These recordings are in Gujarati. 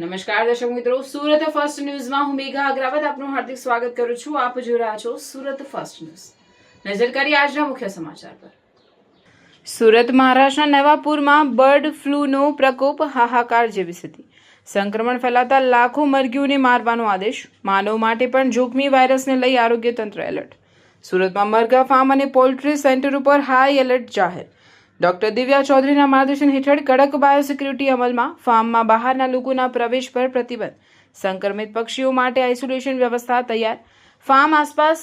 નમસ્કાર દર્શક મિત્રો, સુરત ફર્સ્ટ ન્યૂઝમાં હું મેઘા અગ્રવાલ આપનું હાર્દિક સ્વાગત કરું છું. આપ જોઈ રહ્યા છો સુરત ફર્સ્ટ ન્યૂઝ. નજર કરીએ આજના મુખ્ય સમાચાર પર. સુરત મહારાષ્ટ્રના નવાપુરમાં બર્ડ ફ્લૂનો પ્રકોપ, હાહાકાર જેવી સ્થિતિ. સંક્રમણ ફેલાતા લાખો મરઘીઓને મારવાનો આદેશ. માનવ માટે પણ જોખમી વાયરસને લઈ આરોગ્ય તંત્ર એલર્ટ. સુરતમાં મરઘા ફાર્મ અને પોલ્ટ્રી સેન્ટર ઉપર હાઈ એલર્ટ જાહેર. ડોક્ટર દિવ્યા ચૌધરીના માર્ગદર્શન હેઠળ કડક બાયોસિક્યુરિટી અમલમાં. ફાર્મમાં બહારના લોકોના પ્રવેશ પર પ્રતિબંધ. સંક્રમિત પક્ષીઓ માટે આઇસોલેશન વ્યવસ્થા તૈયાર. ફાર્મ આસપાસ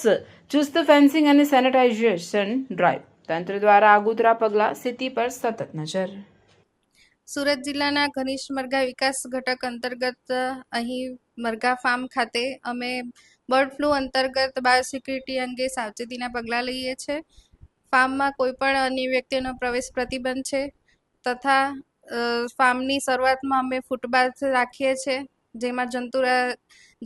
ચુસ્ત ફેન્સિંગ અને સેનેટાઇઝેશન ડ્રાઈવ. તંત્ર દ્વારા આગોતરા પગલાં, સ્થિતિ પર સતત નજર. સુરત જિલ્લાના ઘનિષ્ઠ મરઘા વિકાસ ઘટક અંતર્ગત અહીં મરઘા ફાર્મ ખાતે અમે બર્ડ ફ્લૂ અંતર્ગત બાયોસિક્યુરિટી અંગે સાવચેતીના પગલાં લઈએ છીએ. ફાર્મમાં કોઈ પણ અન્ય વ્યક્તિનો પ્રવેશ પ્રતિબંધ છે તથા ફાર્મની શરૂઆતમાં અમે ફૂટબાથ રાખીએ છીએ, જેમાં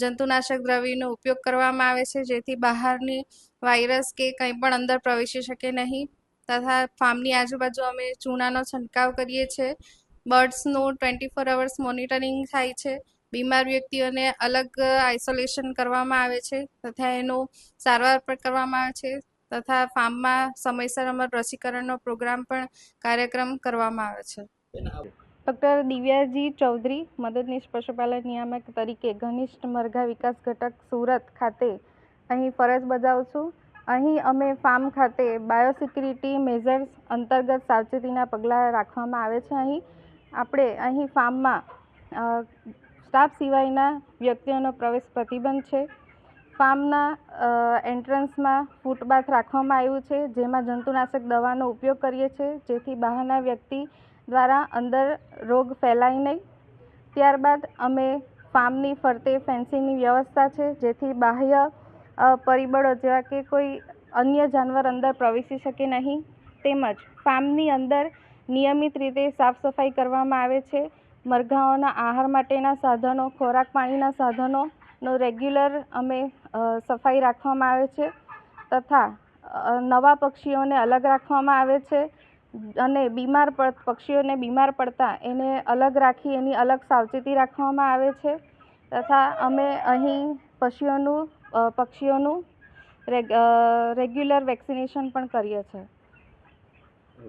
જંતુનાશક દ્રવ્યનો ઉપયોગ કરવામાં આવે છે, જેથી બહારની વાયરસ કે કંઈ પણ અંદર પ્રવેશી શકે નહીં. તથા ફાર્મની આજુબાજુ અમે ચૂનાનો છંટકાવ કરીએ છીએ. બર્ડ્સનું 24 અવર્સ મોનિટરિંગ થાય છે. બીમાર વ્યક્તિઓને અલગ આઇસોલેશન કરવામાં આવે છે તથા એનું સારવાર પણ કરવામાં આવે છે. તથા ફાર્મમાં સમયસર અમર રસીકરણનો પ્રોગ્રામ પણ કાર્યક્રમ કરવામાં આવે છે. ડૉક્ટર દિવ્યાજી ચૌધરી, મદદનીશ પશુપાલન નિયામક તરીકે ઘનિષ્ઠ મરઘા વિકાસ ઘટક સુરત ખાતે અહીં ફરજ બજાવું છું. અહીં અમે ફાર્મ ખાતે બાયોસિક્યુરિટી મેઝર્સ અંતર્ગત સાવચેતીના પગલાં રાખવામાં આવે છે. અહીં ફાર્મમાં સ્ટાફ સિવાયના વ્યક્તિઓનો પ્રવેશ પ્રતિબંધ છે. ફાર્મના એન્ટ્રન્સમાં ફૂટબાથ રાખવામાં આવ્યું છે, જેમાં જંતુનાશક દવાનો ઉપયોગ કરીએ છીએ, જેથી બહારના વ્યક્તિ દ્વારા અંદર રોગ ફેલાય નહીં. ત્યારબાદ અમે ફાર્મની ફરતે ફેન્સિંગની વ્યવસ્થા છે, જેથી બાહ્ય પરિબળો જેવા કે કોઈ અન્ય જાનવર અંદર પ્રવેશી શકે નહીં. તેમજ ફાર્મની અંદર નિયમિત રીતે સાફ સફાઈ કરવામાં આવે છે. મરઘાઓના આહાર માટેના સાધનો, ખોરાક પાણીના સાધનોનો રેગ્યુલર અમે સફાઈ રાખવામાં આવે છે તથા નવા પક્ષીઓને અલગ રાખવામાં આવે છે અને પક્ષીઓને બીમાર પડતા એને અલગ રાખી એની અલગ સાવચેતી રાખવામાં આવે છે. તથા અમે અહીં પક્ષીઓનું રેગ્યુલર વેક્સિનેશન પણ કરીએ છીએ.